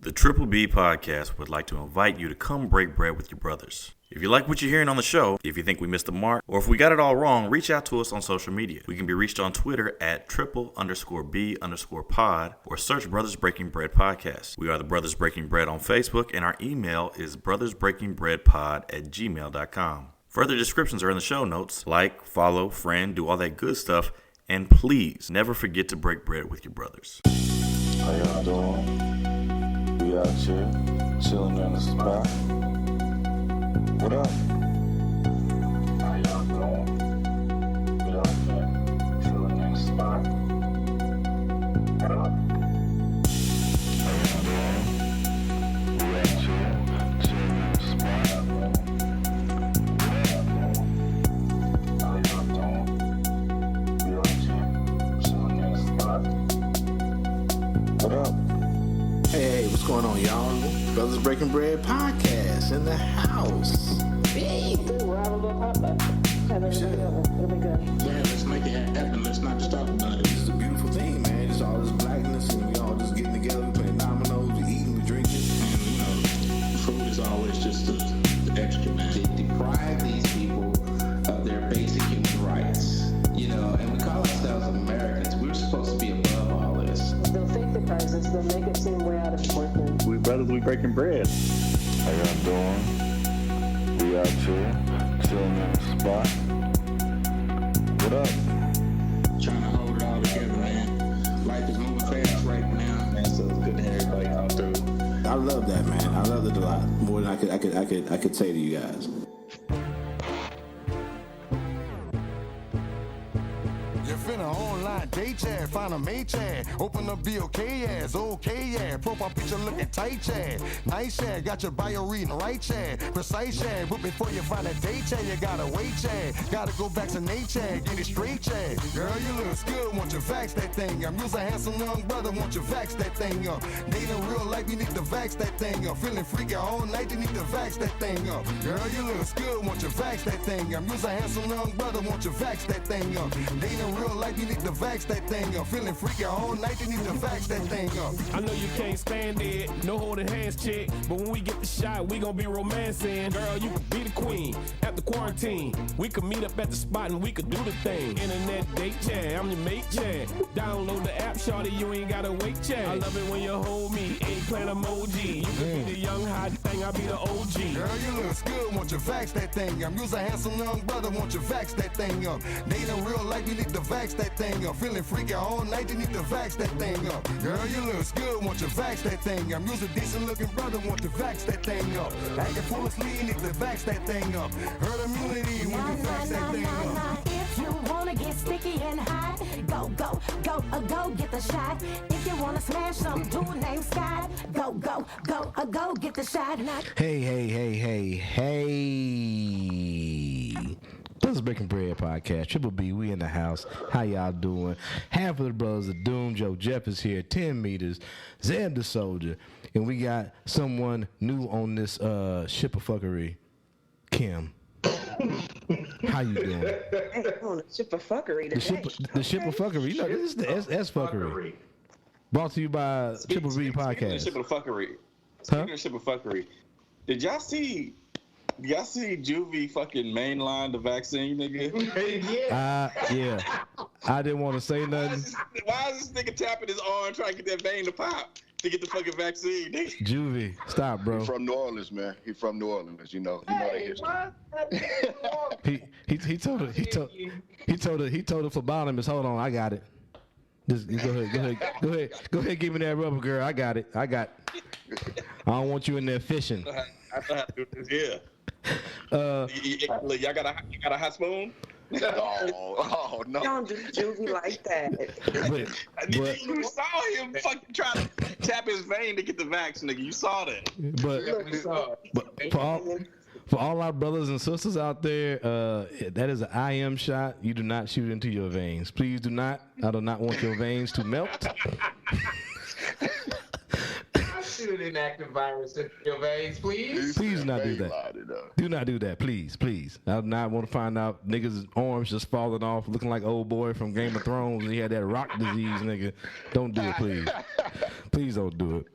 The Triple B podcast would like to invite you to come break bread with your brothers. If you like what you're hearing on the show, if you think we missed the mark, or if we got it all wrong, reach out to us on social media. We can be reached on Twitter at triple_B_pod or search Brothers Breaking Bread Podcast. We are the Brothers Breaking Bread on Facebook, and our email is brothersbreakingbreadpod@gmail.com. Further descriptions are in the show notes. Like, follow, friend, do all that good stuff, and please never forget to break bread with your brothers. How y'all doing? We out here, chilling in the spot. What up? How y'all doing? We out here, chilling in the spot. What up? How y'all doing? We out here, chilling in the spot. How y'all doing? We out here, chilling in the spot. What up? Hey, what's going on, y'all? Brothers Breaking Bread podcast in the house. Hey. We'll have a little potluck. Have everybody over. It'll be good. Yeah, let's make it happen. Let's not just talk about it. This is a beautiful thing, man. It's all this blackness, and we all just getting together, we playing dominoes, we eating, we drinking. And, food is always just the extra, man. They deprive these people of their basic human rights, and we call ourselves Americans. We're supposed to be above all this. They'll fake the crisis. They'll make it seem way out of proportion. We brothers, we breaking bread. How y'all doing? We out here, chilling in the spot. What up? Trying to hold it all together, man. Life is moving fast right now, man. So it's good to have everybody come through. I love that, man. I love it a lot more than I could say to you guys. You finna online date chat, find a mate chat, open up BOK ass, okay yeah, profile picture looking tight chat, nice chat, got your bio reading right chat, precise chat, but before you find a date chat, you gotta wait chat, gotta go vaccinate chat, get it straight chat, girl you look good, won't you vax that thing up, you's a handsome young brother, won't you vax that thing up, dating real life, you need to vax that thing up, feeling freaky all night, you need to vax that thing up, girl you look good, won't you vax that thing up, you's a handsome young brother, won't you vax that thing up, dating real life, you need to vax that thing up. Feeling freaky all night, you need to vax that thing up. I know you can't stand it, no holding hands chick, but when we get the shot, we gon' be romancing. Girl, you could be the queen at the quarantine. We could meet up at the spot and we could do the thing. Internet date chat, I'm your mate chat. Download the app, shorty, you ain't gotta wait chat. I love it when you hold me, eggplant emoji. You could be the young hot thing, I'll be the OG. Girl, you look good, won't you vax that thing up? You's a handsome young brother, won't you vax that thing up? Dating real life, you need to vax that thing up. Feeling freaky all night, you need to vax that thing up. Girl, you look good, won't you vax that thing up? You's a decent looking brother, won't you vax that thing up? Acting foolishly, you need to vax that thing up. Herd immunity, when you vax that thing up. If you wanna get sticky and hot, go get the shot. If you wanna smash some dude named Scott, go get the shot. Hey. Brothers Breaking Bread podcast, Triple B, we in the house. How y'all doing? Half of the brothers of Doom, Joe Jeff is here, 10 meters, Zeb the Soldier, and we got someone new on this ship of fuckery, Kim. How you doing? Hey, on a ship of fuckery today. The ship of fuckery. You know, this is the S fuckery. Brought to you by Triple B podcast. Ship of fuckery. Huh? Speaking of ship of fuckery, did y'all see Juvie fucking mainline the vaccine, nigga? Yeah. I didn't want to say nothing. Why is this nigga tapping his arm trying to get that vein to pop to get the fucking vaccine, nigga? Juvie, stop, bro. He's from New Orleans, man. He's from New Orleans, you know that history. He told the phlebotomist, hold on, I got it. Just go ahead, give me that rubber, girl. I got it. I don't want you in there fishing. I know how to do this. Yeah. Y'all got a hot spoon? Oh no! Don't do Juvie like that. But you saw him fucking try to tap his vein to get the vaccine, nigga. You saw that. But for all our brothers and sisters out there, that is an IM shot. You do not shoot into your veins. Please do not. I do not want your veins to melt. Shoot an active virus in your veins, please. Please do not do that. Do not do that, please. I do not want to find out niggas' arms just falling off, looking like old boy from Game of Thrones. And he had that rock disease, nigga. Don't do it, please. Please don't do it.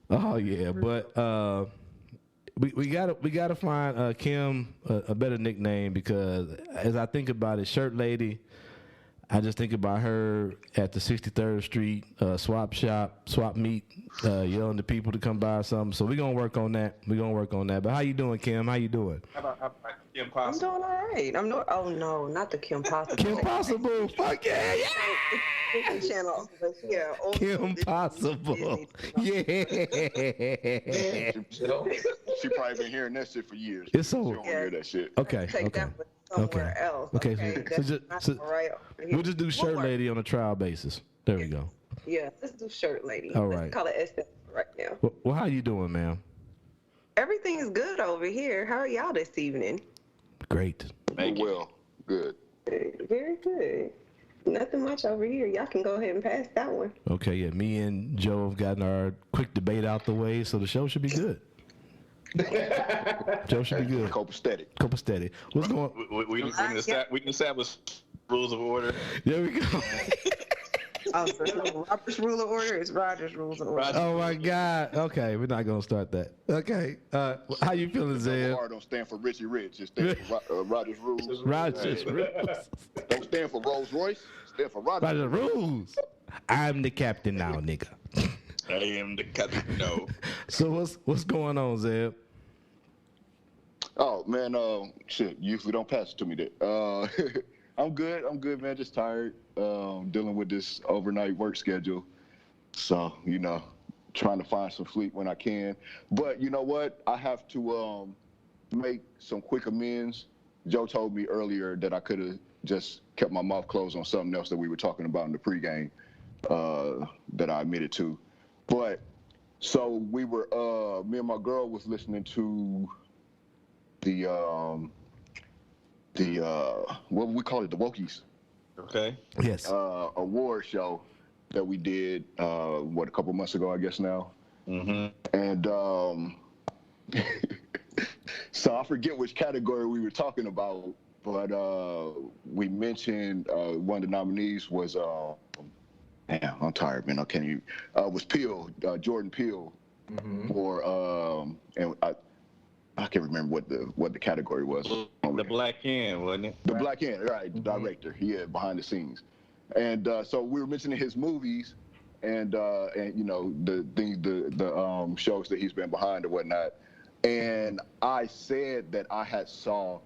Oh yeah, but we gotta find Kim a better nickname, because as I think about it, Shirt Lady, I just think about her at the 63rd Street swap meet, yelling to people to come buy something. So we're gonna work on that. But how you doing, Kim? How you doing? How about Kim I'm Possible? doing all right. Oh no, not the Kim Possible. Kim Possible, fuck yeah, It's channel. Yeah. Kim Possible, yeah. She probably been hearing that shit for years. It's so. She don't hear that shit. Okay. Take that one somewhere else. Okay. So right. we'll just do Shirt Lady on a trial basis. There we go. Yeah, let's do Shirt Lady. All Let's right. call it SF right now. Well, how you doing, ma'am? Everything is good over here. How are y'all this evening? Great. Well, good. Very good. Nothing much over here. Y'all can go ahead and pass that one. Okay, yeah. Me and Joe have gotten our quick debate out the way, so the show should be good. Joe should be good. Copacetic. What's going? We can establish rules of order. There we go. Oh, so Robert's Rule of Order is Roger's Rules of Order. Oh my God. Okay, we're not gonna start that. Okay. How you feeling, Zeb? R don't stand for Richie Rich. It stands for Roger's Rules. Roger's Rules. Don't stand for Rolls Royce. Stand for Roger's Rules. I'm the captain now, nigga. I am the captain. No. So what's going on, Zeb? Oh man, shit. Usually don't pass it to me there. I'm good, man. Just tired. Dealing with this overnight work schedule. So, trying to find some sleep when I can. But you know what? I have to make some quick amends. Joe told me earlier that I could have just kept my mouth closed on something else that we were talking about in the pregame that I admitted to. But so we were, me and my girl was listening to the what we call it, the Wokies. Okay. Yes. Award show that we did, a couple months ago, I guess now. Mm-hmm. And so I forget which category we were talking about, but we mentioned one of the nominees was, damn, I'm tired, man. I can't even. Was Peele, Jordan Peele, for and I can't remember what the category was. The Black Hand, wasn't it? The Black Hand, right? The director, behind the scenes, and so we were mentioning his movies, and the shows that he's been behind or whatnot, and I said that I had saw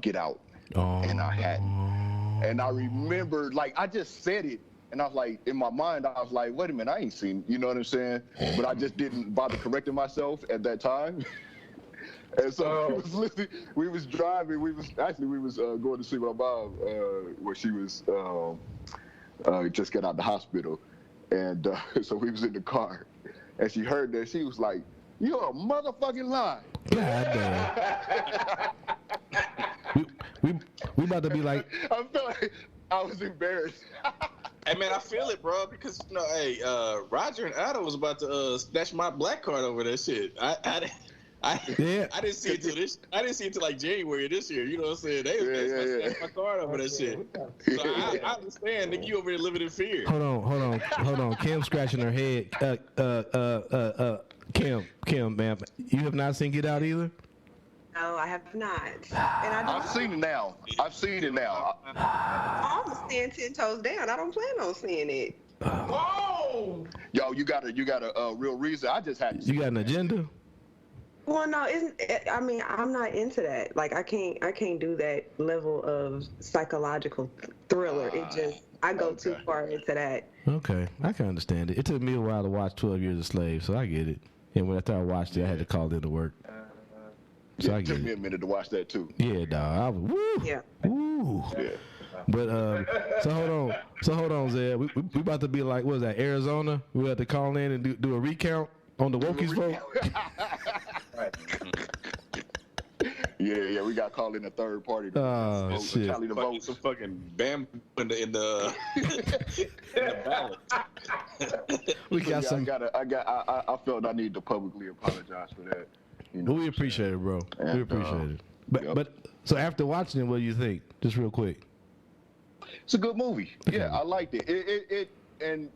Get Out, and I hadn't, and I remembered, like, I just said it. And I was like, in my mind, I was like, wait a minute, I ain't seen, you know what I'm saying? But I just didn't bother correcting myself at that time. And so we was listening, we was driving, we was going to see my mom, where she was, just got out of the hospital. And so we was in the car, and she heard that, she was like, you're a motherfucking lie. God damn. we about to be like. I felt like I was embarrassed. Hey man, I feel it, bro, because Roger and Otto was about to snatch my black card over that shit. I didn't see it till I didn't see it till like January of this year. You know what I'm saying? They was snatch my card over that shit. So I understand, nigga, you over there living in fear. Hold on. Kim scratching her head. Kim, ma'am, you have not seen Get Out either? No, I have not. And I've seen it now. I'm staying 10 toes down. I don't plan on seeing it. Whoa! Yo, you got a real reason. I just had to. You got an agenda? Well, no, I'm not into that. Like, I can't do that level of psychological thriller. I go too far into that. Okay, I can understand it. It took me a while to watch 12 Years a Slave, so I get it. And after I watched it, I had to call in to work. So it took me a minute to watch that too. Yeah, dog. I was woo. Yeah. Woo. Yeah. But so hold on, Zed. We about to be like, what is that, Arizona? We have to call in and do a recount on the Wokies vote. Yeah, we got to call in a third party to tally the votes. Some fucking bamboo in the ballot. We got some. I felt I need to publicly apologize for that. We appreciate it, bro. We appreciate it. But so after watching it, what do you think? Just real quick. It's a good movie. Okay. Yeah, I liked it. and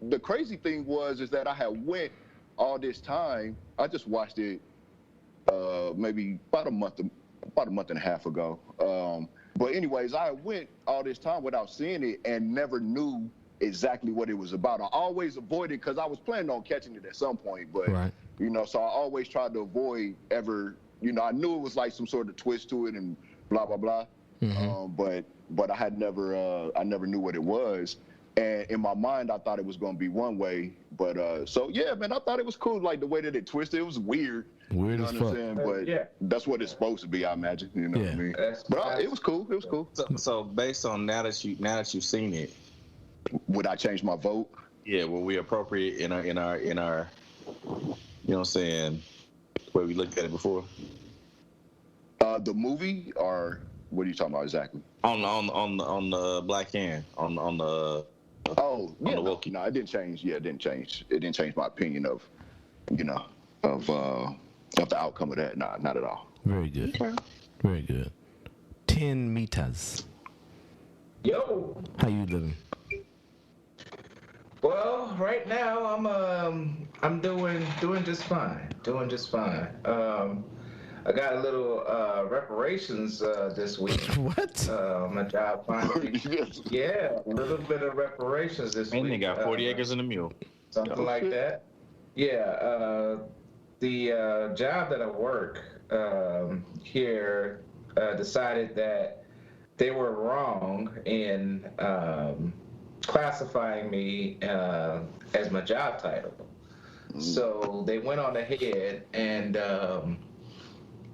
the crazy thing is that I had went all this time. I just watched it maybe about a month and a half ago. But anyways, I went all this time without seeing it and never knew exactly what it was about. I always avoided because I was planning on catching it at some point, but you know, so I always tried to avoid ever. You know, I knew it was like some sort of twist to it and blah blah blah. But I had never I never knew what it was. And in my mind, I thought it was going to be one way. But so yeah, man, I thought it was cool. Like the way that it twisted, it was weird. Weird as fuck. But that's what it's supposed to be, I imagine. You know what I mean? But it was cool. It was cool. So based on now that you've seen it, would I change my vote? Yeah, will we appropriate in our you know what I'm saying, where we looked at it before? The movie, or what are you talking about exactly? On the Black Hand, on the Wookiee. No, it didn't change. Yeah, it didn't change. It didn't change my opinion of, you know, of the outcome of that. Nah, not at all. Very good. Very good. 10 meters. Yo. How you living? Well, right now I'm doing just fine. Doing just fine. I got a little reparations this week. What? My job finally. Yeah, a little bit of reparations this week. And they got 40 acres and a mule. Something like that. Yeah. The job that I work here decided that they were wrong in classifying me as my job title. So they went on ahead and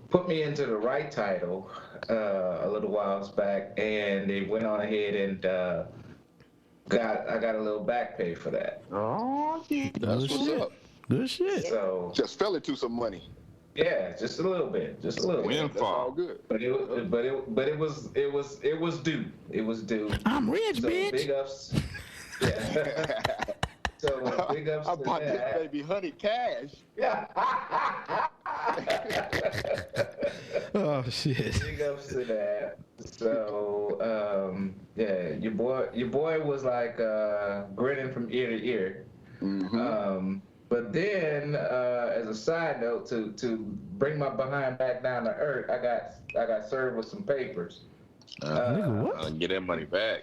put me into the right title a little whiles back, and they went on ahead and I got a little back pay for that. Oh, that's what's up. Good shit. So just fell into some money. Yeah, just a little bit, That's all good. But it was due. It was due. I'm rich, so bitch. Big ups. Yeah. So big ups I to bought that. this baby honey cash. Yeah. Oh shit. Big ups to that. So yeah, your boy was like grinning from ear to ear. But then, as a side note, to bring my behind back down to earth, I got served with some papers. Nigga, what? Get that money back.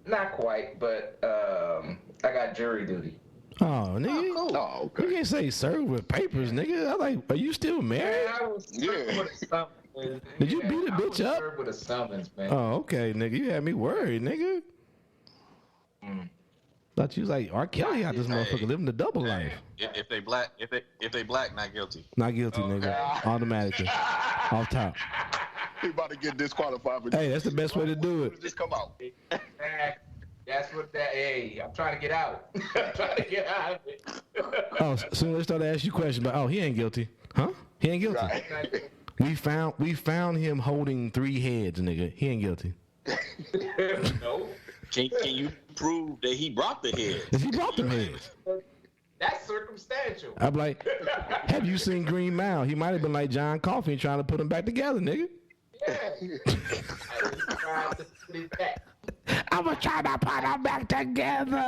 Not quite, but I got jury duty. Oh, nigga. Cool. Oh, okay. You can't say serve with papers, nigga. I'm like, are you still married? Man, I was served with a summons. Did you beat a bitch up? Served with a summons, man. Oh, okay, nigga. You had me worried, nigga. Thought you was like R. Kelly out this motherfucker living the double life. If they black, not guilty. Not guilty, nigga. Automatically. Off top. He about to get disqualified for Hey, that's the best way to do it. Just come out. That's what that. Hey, I'm trying to get out. I'm trying to get out of it. Oh, soon as they start to ask you questions, but he ain't guilty, huh? He ain't guilty. Right. We found him holding 3 heads, nigga. He ain't guilty. No. Can you prove that he brought the heads? If he brought them heads. That's circumstantial. I'm like, have you seen Green Mile? He might have been like John Coffey trying to put them back together, nigga. I'm gonna try to put them back together.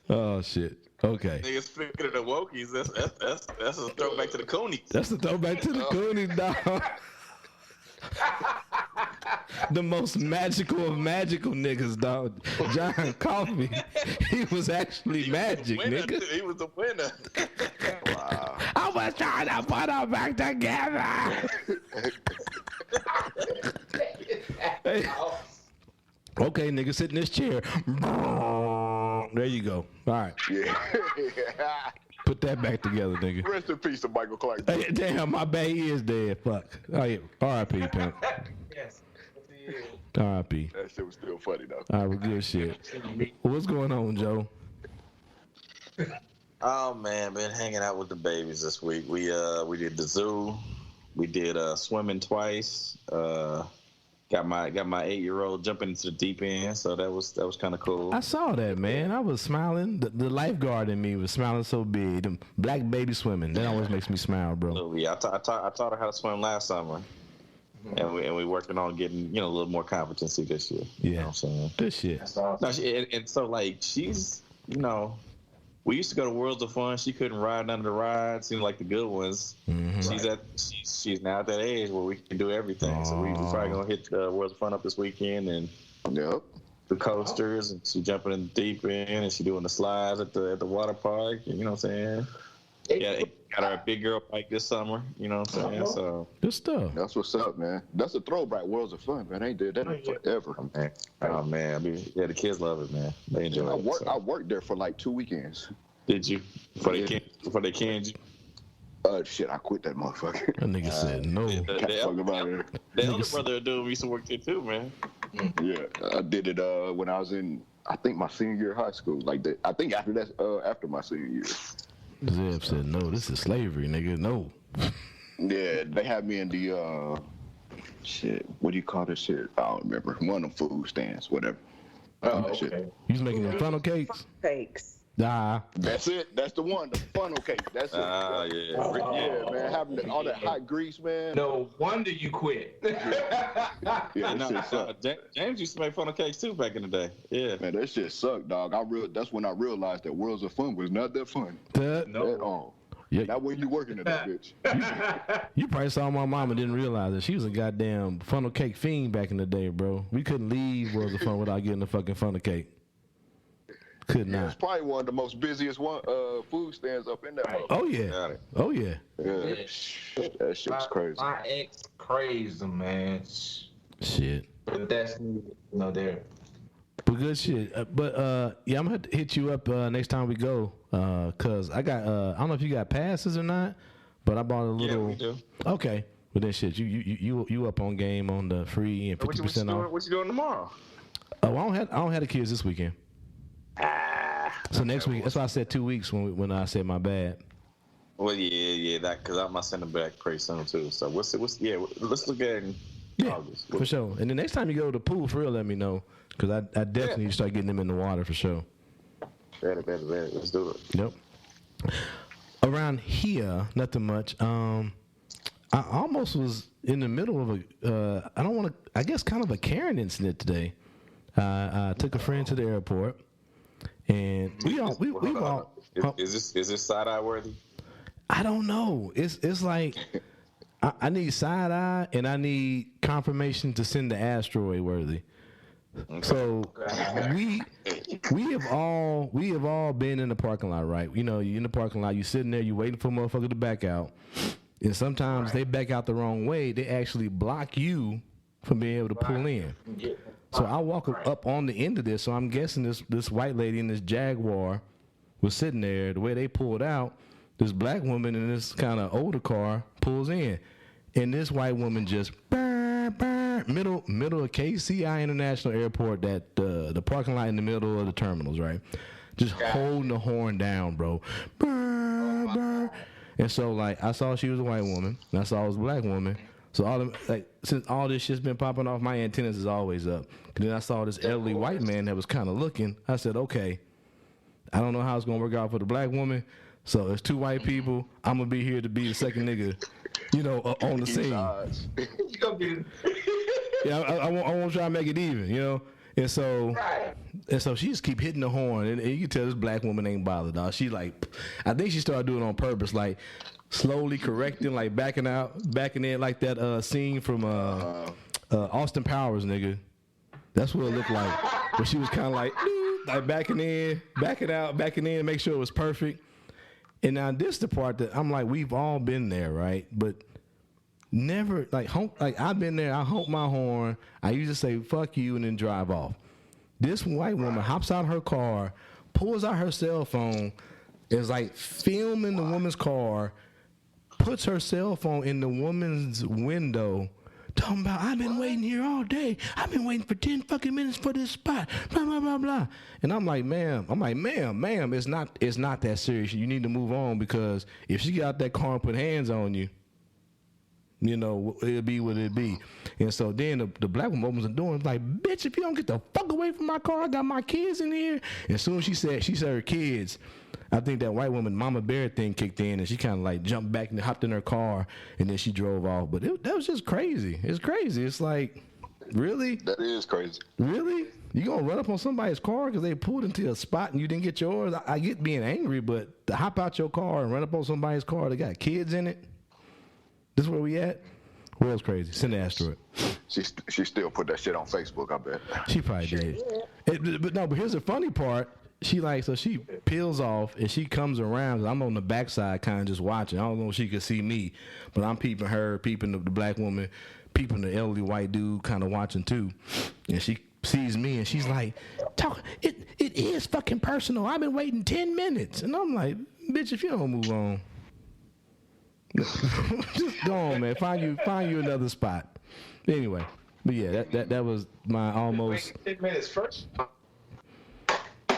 Oh shit. Okay. Niggas speaking of the Wokies, that's a throwback to the Coonies. That's a throwback to the Coonies, dog. The most magical of magical niggas, dog. John Coffey, he was actually magic, nigga. He was the winner. Wow. I was trying to put them back together. Hey. Okay, nigga, sit in this chair. There you go. All right. Yeah. Put that back together, nigga. Rest in peace to Michael Clark. Hey, damn, my bae is dead. Fuck. Oh, yeah. R.I.P. pimp. Yes. R.I.P. That shit was still funny though. All right, well, good shit. What's going on, Joe? Oh man, been hanging out with the babies this week. We did the zoo. We did swimming twice. Got my 8-year-old jumping into the deep end, so that was kind of cool. I saw that, man. I was smiling. The lifeguard in me was smiling so big. The black baby swimming. That always makes me smile, bro. Yeah, I taught her how to swim last summer. And we working on getting, a little more competency this year. Yeah. You know what I'm saying? Good shit. That's awesome. No, and so, like, she's, we used to go to Worlds of Fun. She couldn't ride none of the rides, like the good ones. Mm-hmm. She's now at that age where we can do everything. So we probably going to hit Worlds of Fun up this weekend and the coasters, and she jumping in the deep end, and she doing the slides at the water park. You know what I'm saying? Yeah, got her a big girl bike this summer. You know what I'm saying? So good stuff. That's what's up, man. That's a throwback. Worlds of Fun, man. I ain't did that in forever. Oh man, the kids love it, man. They enjoy it. I worked there for like 2 weekends. Did you? Before they canned you? Shit, I quit that motherfucker. That nigga said no. The elder brother of dude used to work there too, man. Yeah, I did it when I was in, I think my senior year of high school. I think after my senior year. Zeb said no. This is slavery, nigga. No. Yeah, they had me in the shit. What do you call this shit? I don't remember. One of them food stands, whatever. Okay. Shit. You was making them funnel cakes? Cakes. Nah. That's it. That's the one. The funnel cake. That's it. Yeah, man. Having all that hot grease, man. No wonder you quit. James used to make funnel cakes too back in the day. Yeah. Man, that shit sucked, dog. That's when I realized that Worlds of Fun was not that fun. At all. Yeah. Not when you working at that bitch. You probably saw my mom and didn't realize that she was a goddamn funnel cake fiend back in the day, bro. We couldn't leave Worlds of Fun without getting a fucking funnel cake. Could not. It's probably one of the most busiest food stands up in there. Oh yeah. Oh yeah. Yeah. That shit was crazy. My ex crazy, man. Shit. But that's there. But good shit. Yeah, I'm gonna have to hit you up next time we go. Cause I got I don't know if you got passes or not, but I bought a little. Yeah, we do. Okay. But then shit, you up on game on the free and 50% off. What you doing tomorrow? Oh, I don't have the kids this weekend. So next week, that's why I said 2 weeks when I said my bad. Well, that because I must send them back pretty soon too. So let's look at it in August. For sure. And the next time you go to the pool, for real, let me know because I definitely need to start getting them in the water for sure. Better. Let's do it. Yep. Around here, nothing much. I almost was in the middle of I guess kind of a Karen incident today. I took a friend to the airport. And we all. Is this side eye worthy? I don't know. It's like I need side eye and I need confirmation to send the asteroid worthy. Okay. So we have all been in the parking lot, right? You know, you're in the parking lot, you sitting there, you waiting for a motherfucker to back out, and sometimes they back out the wrong way. They actually block you from being able to pull in. Yeah. So I walk up on the end of this, so I'm guessing this white lady in this Jaguar was sitting there. The way they pulled out, this black woman in this kind of older car pulls in. And this white woman just middle of KCI International Airport, that the parking lot in the middle of the terminals, right? Just holding the horn down, bro. And so, like, I saw she was a white woman, and I saw it was a black woman. So since all this shit's been popping off, my antennas is always up. And then I saw this elderly white man that was kind of looking. I said, okay, I don't know how it's gonna work out for the black woman. So there's two white people. I'm gonna be here to be the second nigga, on the scene. Yeah, I won't try to make it even, And so she just keep hitting the horn, and you can tell this black woman ain't bothered, dog. She I think she started doing it on purpose, like. Slowly correcting, like backing in, like that scene from Austin Powers, nigga. That's what it looked like. Where she was kind of like backing in, backing out, backing in, make sure it was perfect. And now this the part that I'm like, we've all been there, right? But never I've been there. I honk my horn. I usually say "fuck you" and then drive off. This white woman hops out her car, pulls out her cell phone, is like filming the woman's car. Puts her cell phone in the woman's window, talking about, I've been waiting here all day. I've been waiting for 10 fucking minutes for this spot, blah, blah, blah, blah. And I'm like, ma'am, it's not that serious. You need to move on because if she got out that car and put hands on you, it'll be what it be. And so then the black woman opens the door and is like, bitch, if you don't get the fuck away from my car, I got my kids in here. And as soon as she said her kids, I think that white woman, Mama Bear thing kicked in, and she kind of like jumped back and hopped in her car, and then she drove off. But that was just crazy. It's crazy. It's like, really? That is crazy. Really? You gonna run up on somebody's car because they pulled into a spot and you didn't get yours? I get being angry, but to hop out your car and run up on somebody's car that got kids in it, this is where we at? World's crazy. Send the asteroid. She still put that shit on Facebook, I bet. She probably did. But here's the funny part. She peels off and she comes around. I'm on the backside kind of just watching. I don't know if she could see me, but I'm peeping her, peeping the black woman, peeping the elderly white dude kind of watching too. And she sees me and she's like, it is fucking personal. I've been waiting 10 minutes. And I'm like, bitch, if you don't move on, just go on, man. Find you another spot. Anyway, but yeah, that was my almost. 10 minutes first.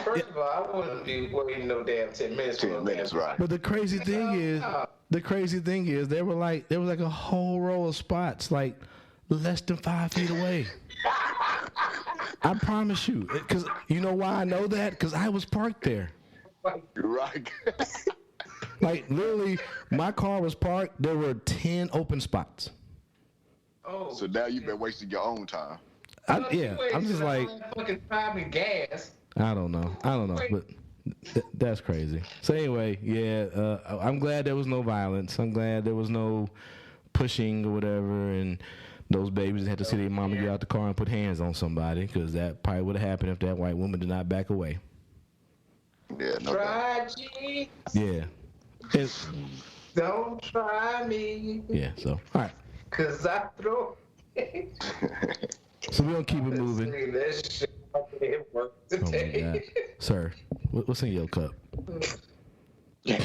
First of all, I wouldn't be waiting no damn 10 minutes. 10 minutes, right? But the crazy thing is, there was like a whole row of spots like less than 5 feet away. I promise you, because you know why I know that? Because I was parked there. Right. Like literally, my car was parked. There were 10 open spots. Oh. So now you've been wasting your own time. I'm just like fucking time and gas. I don't know, but that's crazy. So anyway, yeah, I'm glad there was no violence. I'm glad there was no pushing or whatever, and those babies had to see their mama get out the car and put hands on somebody, because that probably would have happened if that white woman did not back away. Yeah, no doubt. Yeah. Don't try me. Yeah, so, all right. Because I throw. So we're going to keep it moving. This shit work today. Oh my God. Sir, what's in your cup? Hey,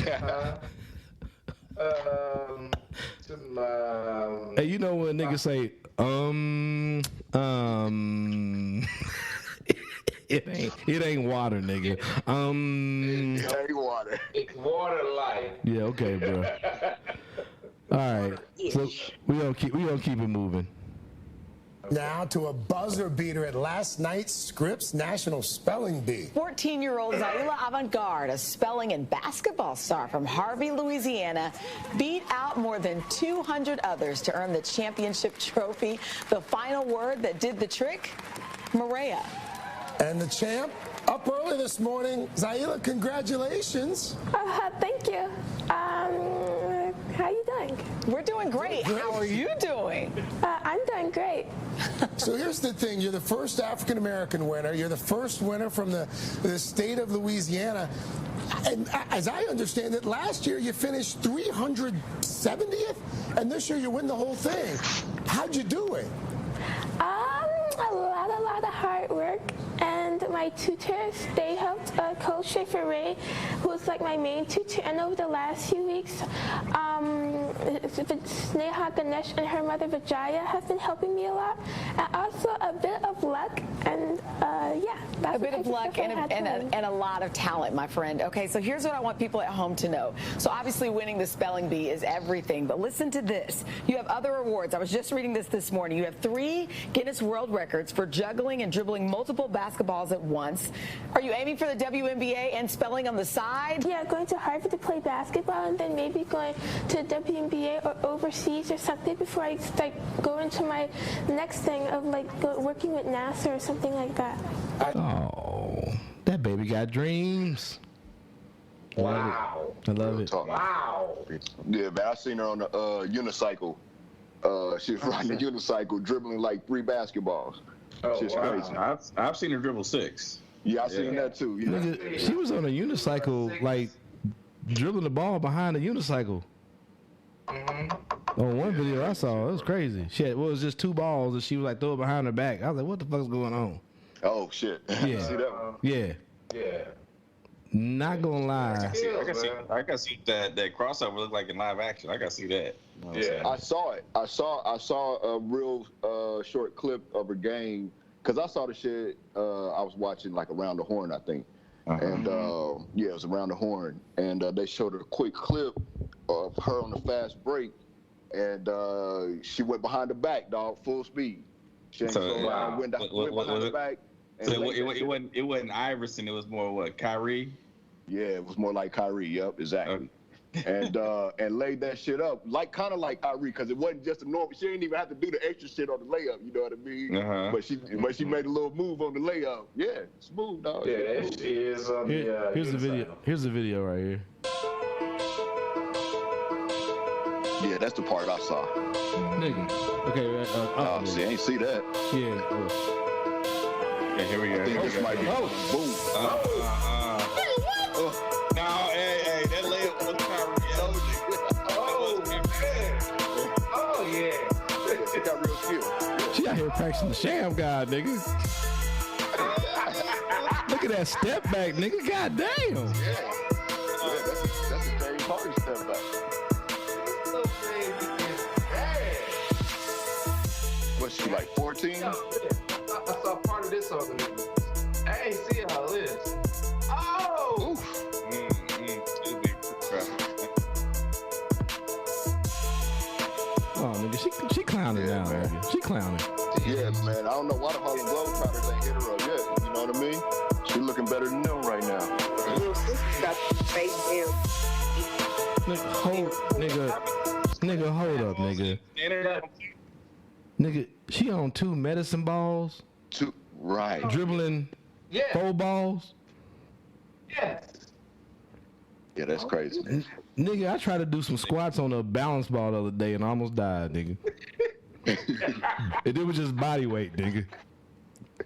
you know when niggas say, it ain't water, nigga. It ain't water. It's water life. Yeah, okay, bro. All right, so we gonna keep it moving. Now to a buzzer beater at last night's Scripps National Spelling Bee. 14-year-old Zaila Avant-garde, a spelling and basketball star from Harvey, Louisiana, beat out more than 200 others to earn the championship trophy. The final word that did the trick, Maria. And the champ up early this morning. Zaila, congratulations. Thank you. How you doing? We're doing great. How are you doing? I'm doing great. So here's the thing. You're the first African-American winner. You're the first winner from the state of Louisiana. And as I understand it, last year you finished 370th, and this year you win the whole thing. How'd you do it? A lot of hard work, and my tutors, they helped Coach Sha'carri, who's like my main tutor, and over the last few weeks, Sneha Ganesh and her mother Vijaya have been helping me a lot, and also a bit of luck, and yeah. That's a bit of luck and a lot of talent, my friend. Okay, so here's what I want people at home to know. So obviously winning the spelling bee is everything, but listen to this. You have other awards. I was just reading this morning. You have 3 Guinness World Records for juggling and dribbling multiple basketballs at once. Are you aiming for the WNBA and spelling on the side? Yeah, going to Harvard to play basketball, and then maybe going to WNBA or overseas or something before I start going to my next thing of like working with NASA or something like that. Oh, that baby got dreams. Wow. I love it. Wow. Yeah, man, I seen her on the unicycle. She was riding the unicycle, dribbling like 3 basketballs. Oh, She's wow. crazy. I've seen her dribble 6. Yeah, I seen that too. Yeah. Nigga, she was on a unicycle, like dribbling the ball behind the unicycle. On one video I saw, it was crazy. She had, it was just 2 balls, and she was like throw it behind her back. I was like, what the fuck's going on? Oh shit. Yeah. See that one? Yeah. Yeah. Not gonna lie. I can see that crossover look like in live action. I can see that. You know what I'm saying? I saw it. I saw a real short clip of her game, because I saw the shit I was watching like Around the Horn, I think. And yeah, it was Around the Horn, and they showed a quick clip of her on the fast break, and she went behind the back, dog, full speed. She ain't slowed down, went behind the back. So it wasn't Iverson. It was more what, Kyrie? Yeah, it was more like Kyrie. Yep, exactly. And laid that shit up kind of like Kyrie, because it wasn't just a normal. She didn't even have to do the extra shit on the layup. You know what I mean? But she made a little move on the layup. Yeah, smooth, dog. Yeah, that shit is on the. Here's the video. Here's the video right here. Yeah, that's the part I saw. Nigga. Okay. See, I ain't see that. Yeah. Yeah, here we go. I think this might be boom. No, hey, that layup was Kyrie. Oh yeah. She got real skill. She out here practicing the sham god, nigga. Look at that step back, nigga. God damn. Yeah, that's a James Harden step back. What's she like, 14? I saw part of this on the I ain't see all this. Oh! Oof. Oh, nigga, she clowning now, nigga. She clowning. Yeah, man. I don't know why the Harlem Globetrotters ain't hit her up yet. You know what I mean? She looking better than them right now. Little sister got the face down. Nigga, hold up, nigga. Nigga, she on 2 medicine balls. Right. Dribbling 4 balls. Yes. Yeah, that's crazy. Nigga, I tried to do some squats on a balance ball the other day and I almost died, nigga. And it was just body weight, nigga.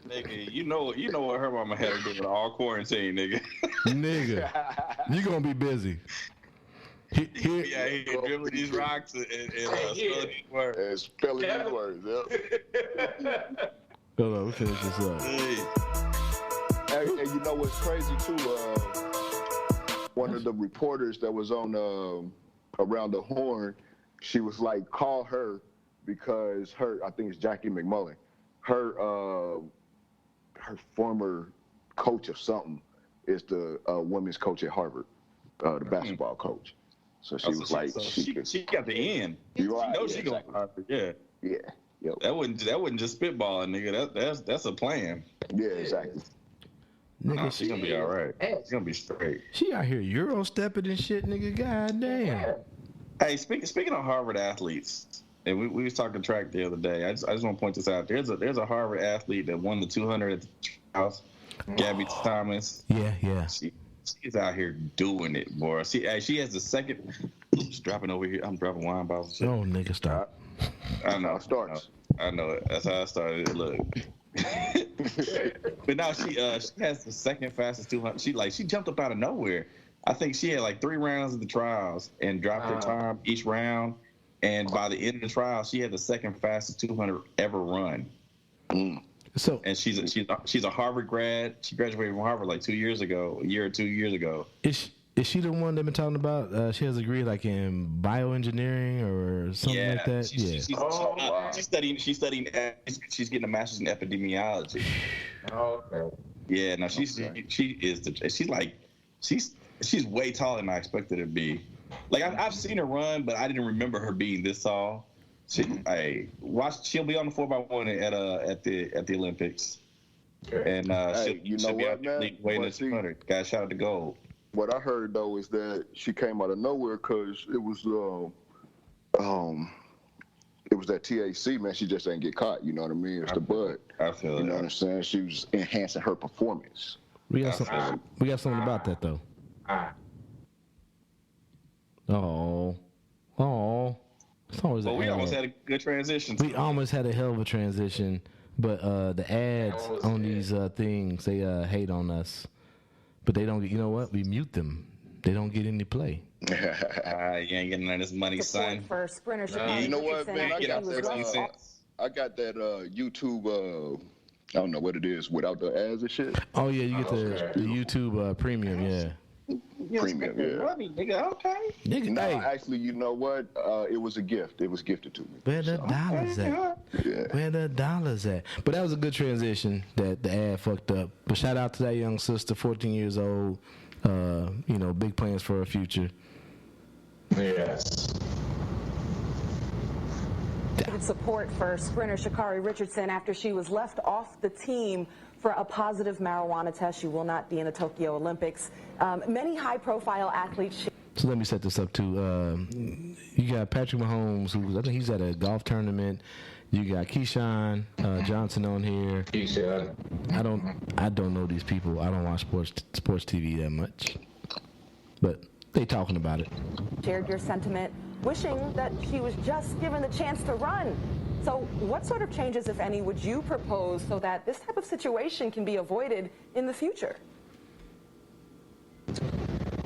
Nigga, you know what her mama had to do with all quarantine, nigga. Nigga, you gonna be busy. He dribbling these rocks and spelling these words. And spelling these words, yep. Hold on, we finish this up. Hey, you know what's crazy too? One of the reporters that was on Around the Horn, she was like, call her because I think it's Jackie McMullen, her former coach of something is the women's coach at Harvard, the basketball coach. So she was like, she got the end. You right? Know she going to Harvard. Yeah. Yeah. Yep. That wasn't just spitballing, nigga. That's a plan. Yeah, exactly. Nigga, she's gonna be all right. She's gonna be straight. She out here Euro stepping and shit, nigga. God damn. Hey, speaking of Harvard athletes, and we was talking track the other day. I just want to point this out. There's a Harvard athlete that won the 200 at the trials. Gabby Thomas. Yeah. She's out here doing it, boy. She has the second. Just dropping over here. I'm dropping wine bottles. Oh, nigga, stop. I know. I know it. That's how I started. Look. But now she has the second fastest 200. She jumped up out of nowhere. I think she had like 3 rounds of the trials and dropped her time each round. And by the end of the trial, she had the second fastest 200 ever run. So, and she's a Harvard grad. She graduated from Harvard like 2 years ago, a year or 2 years ago. Is she the one they've been talking about? She has a degree like in bioengineering or something like that. She's studying. She's getting a master's in epidemiology. Okay. Yeah, no, she's way taller than I expected her to be. Like I've seen her run, but I didn't remember her being this tall. She'll be on the 4x1 at the Olympics, and she'll be out there weighing the 200. Guys, shout out to gold. What I heard though is that she came out of nowhere because it was that THC, man. She just ain't get caught. You know what I mean? It's the bud. I feel You know what I'm saying? She was enhancing her performance. We got something about that though. Oh. It's always we almost had a good transition. We almost had a hell of a transition, but the ads on these things, they hate on us. But they don't get, you know what? We mute them. They don't get any play. You ain't getting none of this money, son. For sprinter, you know what, man? I got that YouTube, I don't know what it is, without the ads and shit. Oh, yeah, you get the YouTube premium, yeah. Premium, yeah. Money, nigga, okay. No, actually, you know what? It was a gift. It was gifted to me. Where the dollars at? Yeah. Where the dollars at? But that was a good transition that the ad fucked up. But shout out to that young sister, 14 years old. Big plans for her future. Yes. Support for sprinter Sha'carri Richardson after she was left off the team for a positive marijuana test. You will not be in the Tokyo Olympics. Many high-profile athletes. So let me set this up too. You got Patrick Mahomes, who I think he's at a golf tournament. You got Keyshawn Johnson on here. Keyshawn. I don't know these people. I don't watch sports TV that much, but they talking about it. Shared your sentiment, wishing that she was just given the chance to run. So what sort of changes, if any, would you propose so that this type of situation can be avoided in the future?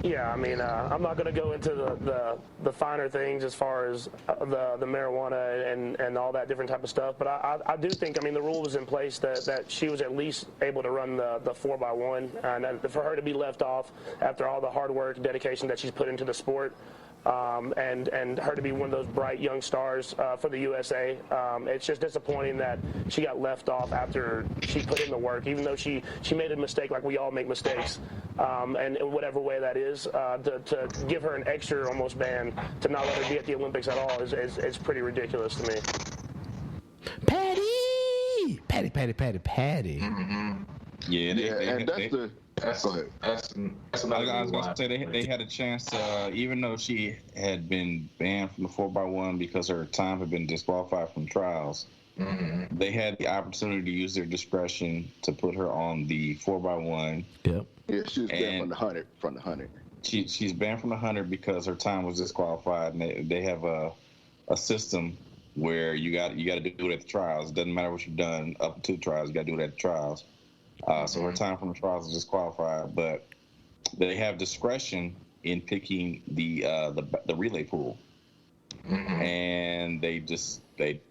Yeah, I mean, I'm not going to go into the finer things as far as the marijuana and all that different type of stuff, but I do think, I mean, the rule was in place that she was at least able to run the 4x1, and for her to be left off after all the hard work, dedication that she's put into the sport, and her to be one of those bright young stars for the USA. It's just disappointing that she got left off after she put in the work, even though she made a mistake like we all make mistakes, and in whatever way that is, to give her an extra almost ban to not let her be at the Olympics at all is pretty ridiculous to me. Patty. Mm-hmm. Yeah, go ahead. I was going to say they had a chance, even though she had been banned from the 4x1 because her time had been disqualified from trials. Mm-hmm. They had the opportunity to use their discretion to put her on the 4x1. Yep. Yeah, she was banned from the 100. She's banned from the 100 because her time was disqualified, and they have a system where you got to do it at the trials. It doesn't matter what you've done up to the trials, you got to do it at the trials. So her time from the trials is disqualified, but they have discretion in picking the relay pool, and they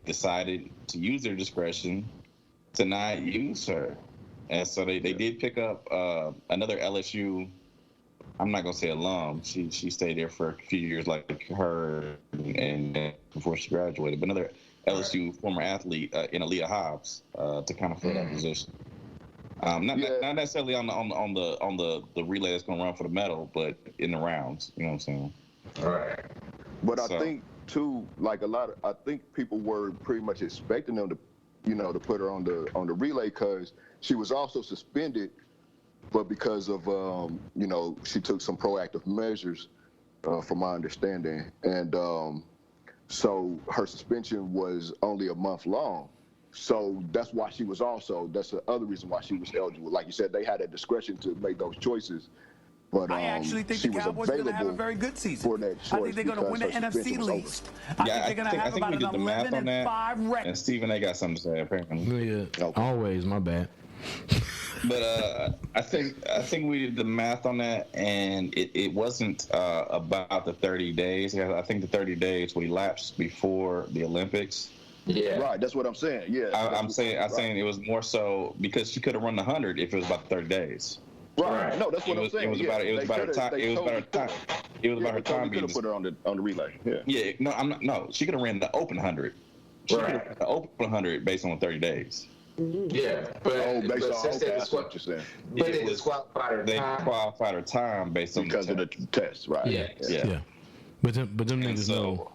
decided to use their discretion to not use her, and so they did pick up another LSU. I'm not gonna say alum. She stayed there for a few years, like her, and before she graduated, but another LSU former athlete in Aaliyah Hobbs to kind of fill that position. Not necessarily on the relay that's going to run for the medal, but in the rounds. You know what I'm saying? All right. But I think too, like I think people were pretty much expecting them to put her on the relay because she was also suspended, but because of she took some proactive measures, from my understanding, and so her suspension was only a month long. So that's why that's the other reason why she was eligible. Like you said, they had a discretion to make those choices. But I actually think the Cowboys are going to have a very good season. For that I think they're going to win the NFC least. I think they're going to have about an 11-5 record. And Stephen A. got something to say, apparently. Yeah, always, my bad. But I think we did the math on that, and it wasn't about the 30 days. I think the 30 days would elapse before the Olympics. Yeah. Right. That's what I'm saying. Yeah. I'm saying it was more so because she could have run the 100 if it was about 30 days. Right. No, that's what I'm saying. It was about her time. It was about her time. Could have put her on the relay. Yeah. Yeah. No. She could have ran the open 100. She could have ran the open 100 based on 30 days. Yeah, but that's what you're saying. But they disqualified her time. They disqualified her time based on because of the test, right? Yeah. But them niggas know.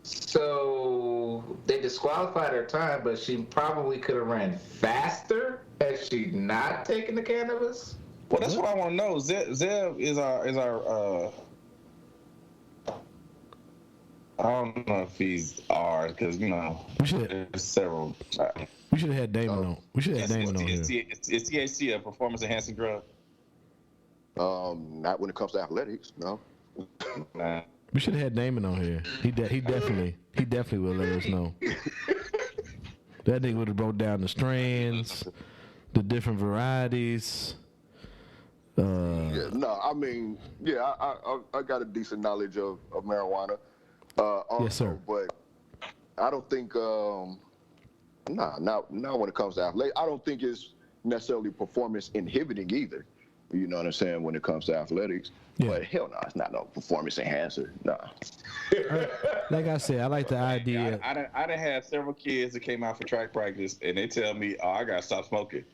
So they disqualified her time, but she probably could have ran faster had she not taken the cannabis. Well, that's what I want to know. Zeb is our. I don't know if he's ours because there's several. We should have had Damon on. We should have had Damon on here. Is THC a performance enhancing drug? Not when it comes to athletics. No. Nah. We should have had Damon on here. He definitely will let us know. That nigga would have broke down the strands, the different varieties. I got a decent knowledge of marijuana. Yes, sir. But I don't think, not when it comes to athletics. I don't think it's necessarily performance inhibiting either. You know what I'm saying? When it comes to athletics. Yeah. But hell no, it's not no performance enhancer. Nah. Like I said, I like the idea. I done had several kids that came out for track practice, and they tell me, I got to stop smoking.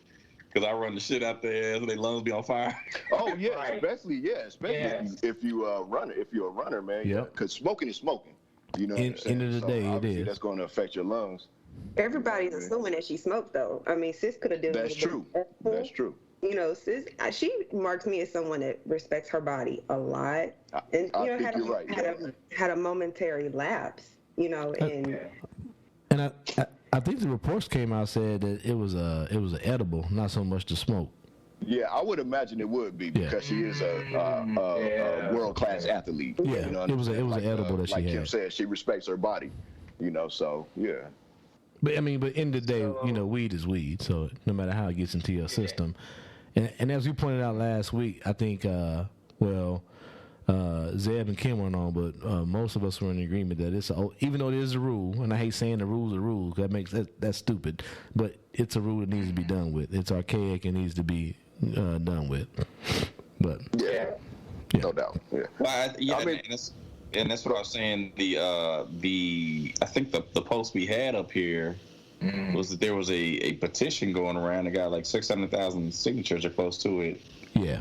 Because I run the shit out there, so their lungs be on fire. Oh, yeah, right. especially if you're a runner, man. Yeah. Because smoking is smoking. You know what I'm saying? End of the day, it is. That's going to affect your lungs. Everybody's assuming that she smoked, though. I mean, sis could have done. That's true. That's true. You know, sis, she marks me as someone that respects her body a lot, and I think you're right. had a momentary lapse. You know, and I think the reports came out said that it was an edible, not so much the smoke. Yeah, I would imagine it would be because she is a world-class athlete. Yeah, you know, it was an edible that she like had. Kim said, she respects her body. You know, so yeah. But I mean, but in the day, you know, weed is weed. So no matter how it gets into your system, and as we pointed out last week, I think Zeb and Kim weren't on, but most of us were in agreement that even though it is a rule, and I hate saying the rules are rules, that's stupid, but it's a rule that needs to be done with. It's archaic and needs to be done with. But yeah, no doubt. Yeah. Well, I mean, and that's what I was saying. I think the post we had up here was that there was a petition going around that got like 600,000 signatures or close to it. Yeah.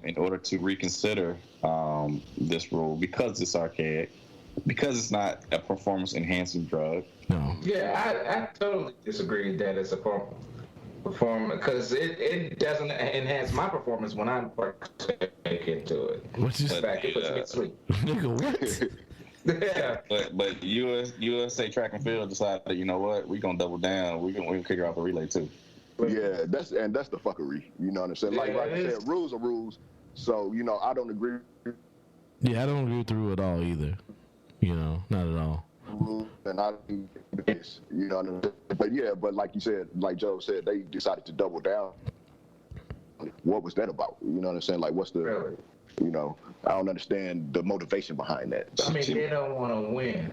In order to reconsider this rule because it's archaic, because it's not a performance enhancing drug. No. Yeah, I totally disagree that it's a performance because it doesn't enhance my performance when I'm partake into it. What's this? In fact, it puts me to sleep. Nigga, what? Yeah. But USA Track and Field decided, you know what, we're gonna double down. We're gonna kick her off the relay too. Yeah, that's the fuckery. You know what I'm saying? Like I said, rules are rules. So you know, I don't agree. Yeah, I don't agree with the rule at all either. You know, not at all. And I think this, you know what I mean? But yeah, but like you said, like Joe said, they decided to double down. What was that about? You know what I'm saying? Like, what's the, you know, I don't understand the motivation behind that. I mean, they don't want to win.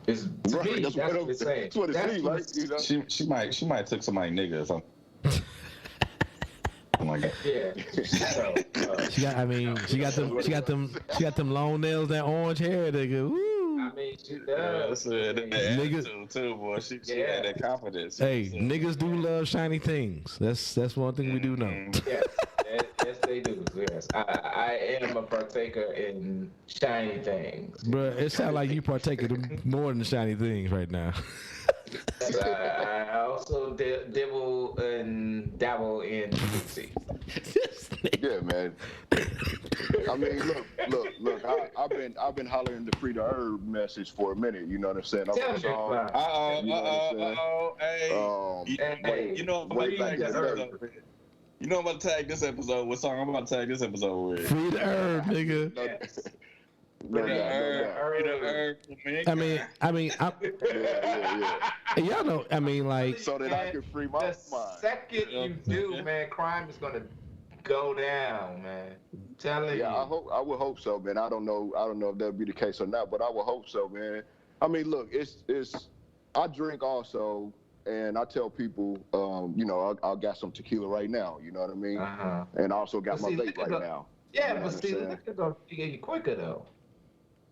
It's to me, that's what it's saying. That's what it seems like. You know? She might have took somebody nigga or something. Oh my God. Yeah. She got them long nails, that orange hair, nigga. Woo. I mean, she does. Niggas too, boy. She had that confidence. Hey, niggas do love shiny things. That's one thing we do know. Yes, they do. Yes, I am a partaker in shiny things. Bruh, it sounds like you partake of more than shiny things right now. I also dabble in THC. Yeah, man. I mean, look. I've been hollering the free the herb message for a minute. You know what I'm saying? You know I'm about to tag this episode with song. I'm about to tag this episode with. Free the herb, nigga. I mean, y'all know. I mean, like, so that I can free my mind. The second you do, man, crime is gonna go down, man. I'm telling you. I would hope so, man. I don't know if that'll be the case or not, but I would hope so, man. I mean, look, it's. I drink also, and I tell people, you know, I got some tequila right now. You know what I mean? And I also got my vape right now. Yeah, but see, liquor gonna kill you quicker though.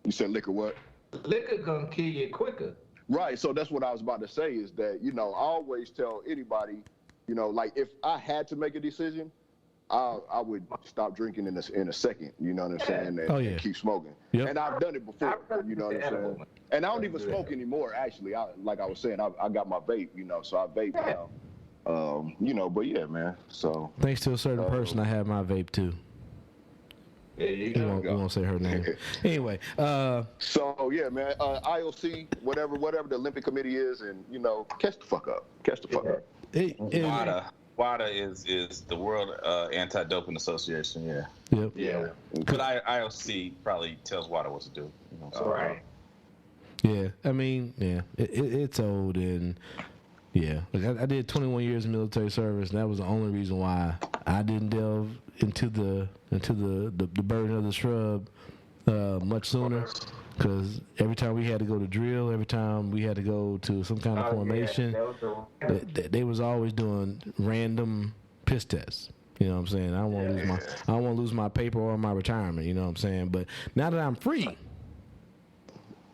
You said liquor what? Liquor gonna kill you quicker. Right. So that's what I was about to say is that, you know, I always tell anybody, you know, like if I had to make a decision, I would stop drinking in a second. You know what I'm saying? And keep smoking. Yep. And I've done it before. You know what I'm saying? And I don't even smoke anymore. Actually, like I was saying, I got my vape. You know, so I vape now. You know, but yeah, man. So thanks to a certain person, I have my vape too. We won't say her name. Anyway, so yeah, man. IOC, whatever the Olympic Committee is, and you know, catch the fuck up. WADA is the World Anti-Doping Association. Yeah. Yep. Yeah. But IOC probably tells WADA what to do. You know, so. Right. Yeah. I mean, yeah, it's old and. Yeah, like I did 21 years of military service, and that was the only reason why I didn't delve into the burden of the shrub much sooner. Because every time we had to go to drill, every time we had to go to some kind of formation, they was always doing random piss tests. You know what I'm saying? I don't want to lose my paper or my retirement. You know what I'm saying? But now that I'm free.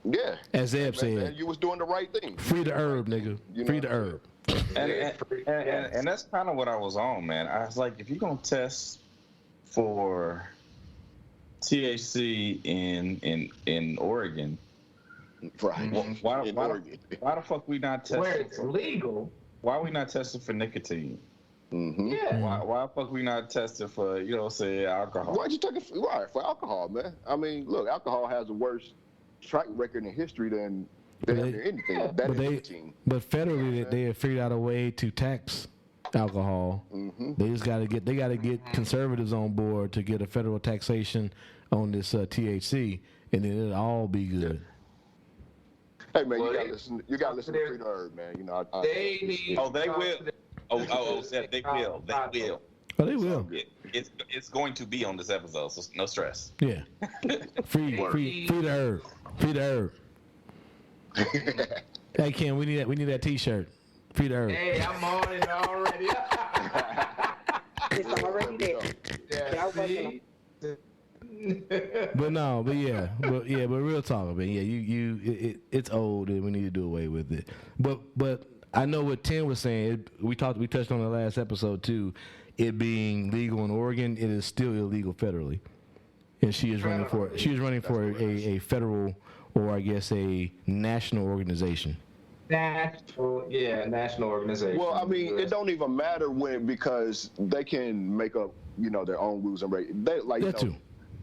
Yeah. As Zeb said. Man, you was doing the right thing. Free the herb, nigga. You free the herb. And that's kind of what I was on, man. I was like, if you're going to test for THC in Oregon, Right. Why the fuck we not testing? Where it's legal. Why are we not testing for nicotine? Yeah. Why the fuck we not testing for, say, alcohol? Why'd you take it for alcohol, man? I mean, look, alcohol has a worse track record in history than anything. But federally, they have figured out a way to tax alcohol. They just got to get conservatives on board to get a federal taxation on this THC, and then it'll all be good. Hey man, you gotta listen to Free Herb, man. They will. They will. They will. It's going to be on this episode, so no stress. Yeah. Free the herb. Free the herb. Hey Ken, we need that T-shirt. Free the herb. Hey, I'm on it already. It's already there. Yeah, see? But real talk, man. It's old and we need to do away with it. But I know what Tim was saying. We touched on the last episode too. It being legal in Oregon, it is still illegal federally, and she is running for a federal, or I guess a national organization. National organization. Well, I mean, it don't even matter because they can make up, their own rules and regulations.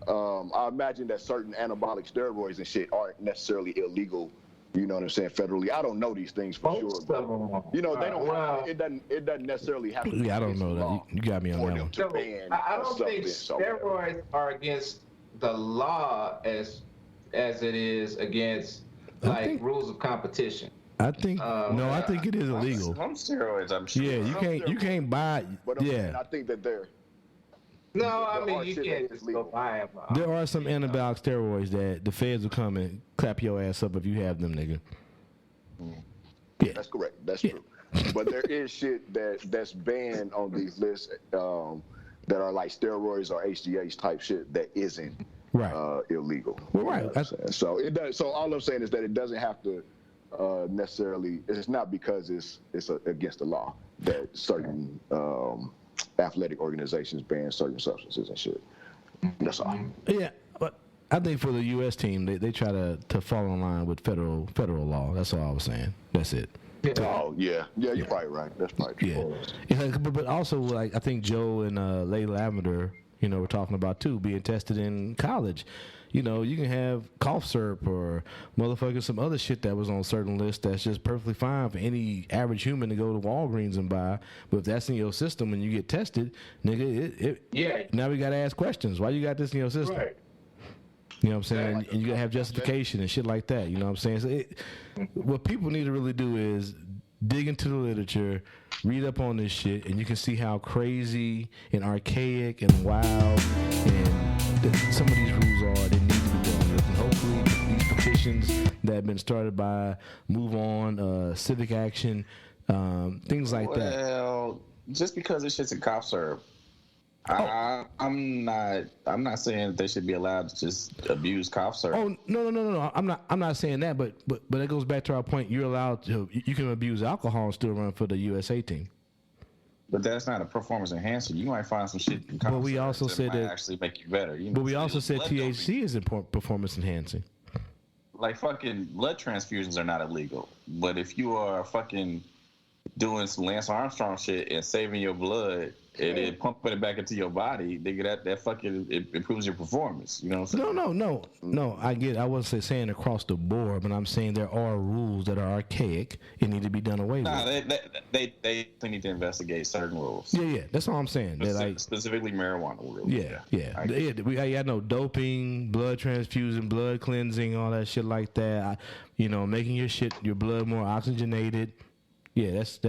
I imagine that certain anabolic steroids and shit aren't necessarily illegal. You know what I'm saying? Federally, I don't know these things for sure. But, they don't. It doesn't necessarily have to. Yeah, I don't know that. You got me on that one. So, I don't think steroids are against the law as it is against rules of competition. I think I think it is illegal. Some steroids, I'm sure. Yeah, you can't buy. But I think that they're. No, I mean you can't just go buy them. There are some anabolic steroids that the feds will come and clap your ass up if you have them, nigga. Yeah, that's correct. That's true. But there is shit that's banned on these lists that are like steroids or HGH type shit that isn't illegal. Well, right. So it does. So all I'm saying is that it doesn't have to necessarily. It's not because it's against the law that certain athletic organizations ban certain substances and shit. That's all. Yeah, but I think for the U.S. team, they try to fall in line with federal law. That's all I was saying. That's it. Oh yeah, you're probably right. That's probably true. Yeah, but also I think Joe and Zaila Avant-garde, were talking about too being tested in college. You can have cough syrup or motherfucking some other shit that was on certain lists that's just perfectly fine for any average human to go to Walgreens and buy. But if that's in your system when you get tested, nigga, now we got to ask questions. Why you got this in your system? Right. You know what I'm saying? And you got to have justification and shit like that. You know what I'm saying? So what people need to really do is dig into the literature, read up on this shit, and you can see how crazy and archaic and wild and some of these rules are. They need to be done with. And hopefully these petitions that have been started by Move On, Civic Action, things like that. Well, just because this shit's a cough syrup, I'm not saying that they should be allowed to just abuse cough syrup. Oh no. I'm not saying that, but it goes back to our point. You can abuse alcohol and still run for the USA team. But that's not a performance enhancer. You might find some shit in cough but we also said might that actually make you better. But we also said THC is performance enhancing. Like fucking blood transfusions are not illegal, but if you are fucking doing some Lance Armstrong shit and saving your blood and then pumping it back into your body, nigga, that fucking it improves your performance. You know what I'm saying? No. I get. I wasn't saying across the board, but I'm saying there are rules that are archaic and need to be done away with. They need to investigate certain rules. Yeah. That's all I'm saying. Specifically marijuana rules. I know doping, blood transfusion, blood cleansing, all that shit like that. Making your blood more oxygenated. Yeah, that's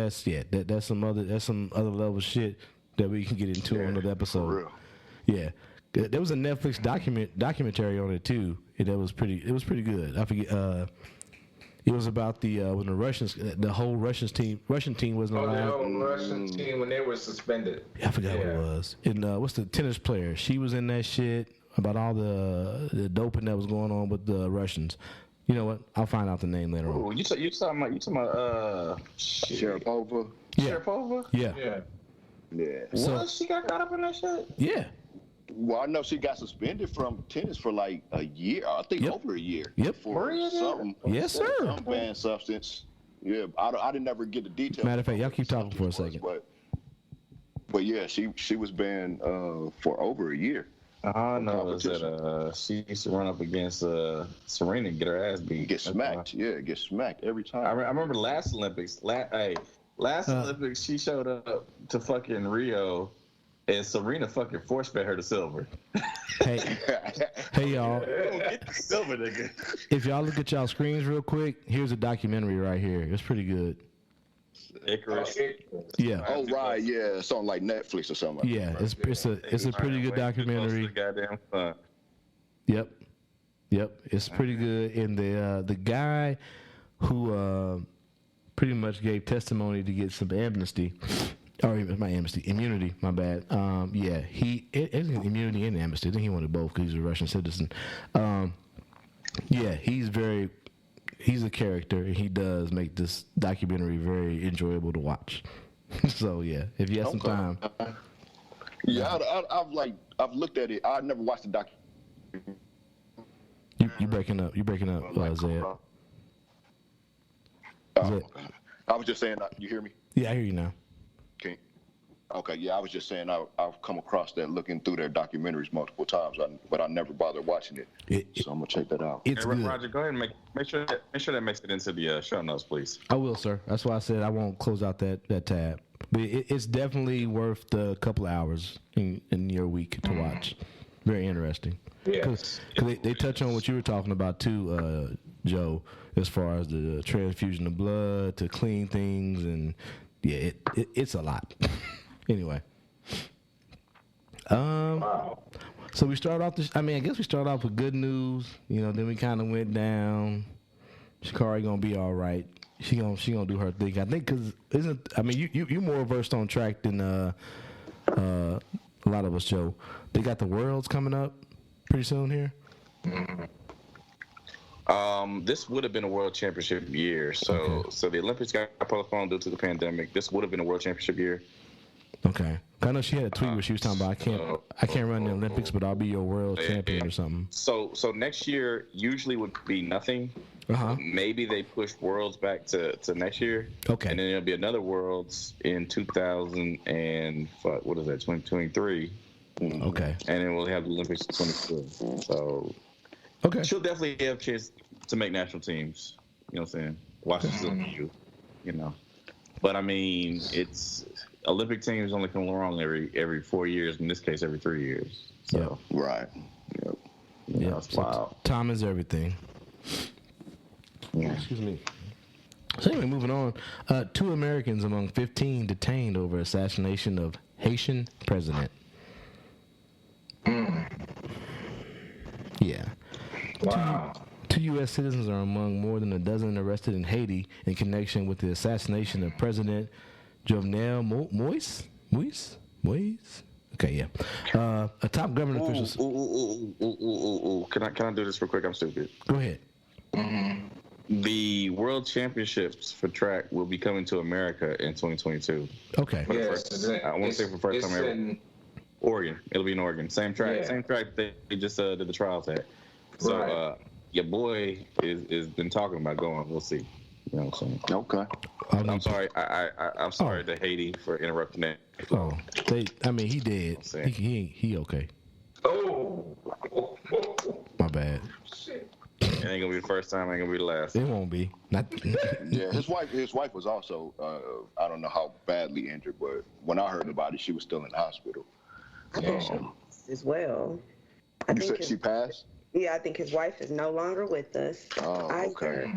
some other level shit that we can get into on another episode. Yeah, there was a Netflix documentary on it too. It was pretty good. I forget. It was about when the whole Russian team wasn't allowed. The whole Russian team when they were suspended. I forgot what it was. And what's the tennis player? She was in that shit about all the doping that was going on with the Russians. You know what? I'll find out the name later on. You talking about Sharapova? Yeah. Sharapova? Yeah. Yeah. What? She got caught up in that shit? Yeah. Well, I know she got suspended from tennis for like a year. I think over a year. Yep. For something. Yes, sir. Some banned substance. Yeah, I didn't ever get the details. Matter of fact, y'all keep talking for a second. But yeah, she was banned for over a year. I know is that she used to run up against Serena and get her ass beat. Get smacked. Get smacked every time. I remember last Olympics. Last Olympics, she showed up to fucking Rio, and Serena fucking force-fed her to silver. Hey y'all. Get the silver, nigga. If y'all look at y'all screens real quick, here's a documentary right here. It's pretty good. Icarus. Yeah. Oh right, yeah. It's on like Netflix or something. Yeah, it's a pretty good documentary. Goddamn fun. Yep, it's pretty good. And the guy who pretty much gave testimony to get some amnesty, or immunity. My bad. Yeah, he immunity and amnesty. I think he wanted both because he's a Russian citizen. Yeah, he's a character, and he does make this documentary very enjoyable to watch. So yeah, if you have some time. Yeah, I've looked at it. I never watched the documentary. You breaking up, Zed. I was just saying, you hear me? Yeah, I hear you now. Okay, yeah, I was just saying I've come across that looking through their documentaries multiple times, but I never bothered watching it. So I'm gonna check that out. It's good. Roger, go ahead and make sure that makes it into the show notes, please. I will, sir. That's why I said I won't close out that tab. But it's definitely worth the couple of hours in your week to watch. Very interesting. Because they touch on what you were talking about too, Joe, as far as the transfusion of blood to clean things, and yeah, it's a lot. Anyway, so we start off I guess we start off with good news, then we kind of went down. Sha'carri gonna be all right. She gonna do her thing. I think because you more versed on track than a lot of us, Joe. They got the Worlds coming up pretty soon here. This would have been a World Championship year, so the Olympics got postponed due to the pandemic. This would have been a World Championship year. Okay. I know she had a tweet where she was talking about I can't run the Olympics, but I'll be your world champion or something. So next year usually would be nothing. Maybe they push Worlds back to next year. Okay. And then there'll be another Worlds in 2023. Okay. And then we'll have the Olympics in 2022. So okay. She'll definitely have a chance to make national teams. You know what I'm saying? Washington, But it's Olympic teams only come along every 4 years. In this case, every 3 years. So right. Yeah, that's wild. Time is everything. Yeah. Excuse me. So anyway, moving on. 2 Americans among 15 detained over assassination of Haitian president. Yeah. Wow. Two U.S. citizens are among more than a dozen arrested in Haiti in connection with the assassination of President Jovenel Moïse? Okay, yeah. A top government official. Can I do this real quick? I'm stupid. Go ahead. The World Championships for track will be coming to America in 2022. Okay. I want to say for the first time ever. Oregon. It'll be in Oregon. Same track. Same track they just did the trials at. So your boy is been talking about going. We'll see. You know what I'm saying? Okay. I'm sorry. I'm sorry to Haiti for interrupting that. Oh, he did. He okay. Oh. My bad. It ain't gonna be the first time. Ain't gonna be the last. It won't be. Yeah, his wife was also. I don't know how badly injured, but when I heard about it, she was still in the hospital. I think she as well. You said she passed? Yeah, I think his wife is no longer with us. Oh, okay.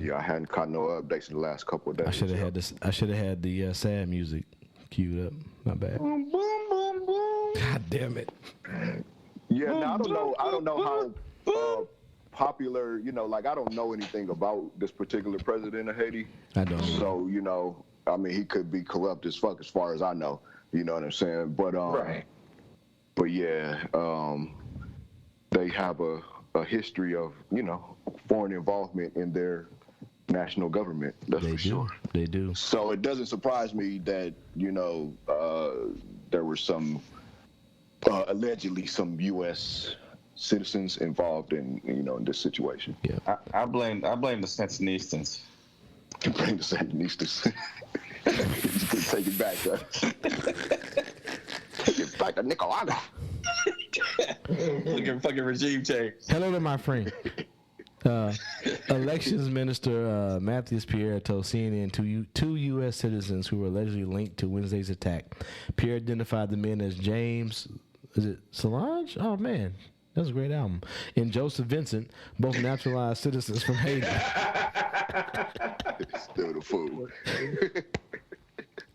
Yeah, I hadn't caught no updates in the last couple of days. I should have had this. I should have had the sad music queued up. My bad. God damn it. Yeah, now I don't know how popular. I don't know anything about this particular president of Haiti. I don't. So he could be corrupt as fuck, as far as I know. You know what I'm saying? But right. But yeah, they have a history of foreign involvement in their national government. That's for sure. They do. So it doesn't surprise me that there were some allegedly some U.S. citizens involved in in this situation. Yeah, I blame the Sandinistas. You blame the Sandinistas. You take it back. Take it back to Nicaragua. Looking fucking regime change. Hello to my friend. Elections Minister Matthews Pierre told CNN two U.S. citizens who were allegedly linked to Wednesday's attack. Pierre identified the men as James, is it Solange? Oh man, that's a great album. And Joseph Vincent, both naturalized citizens from Haiti. Still the fool.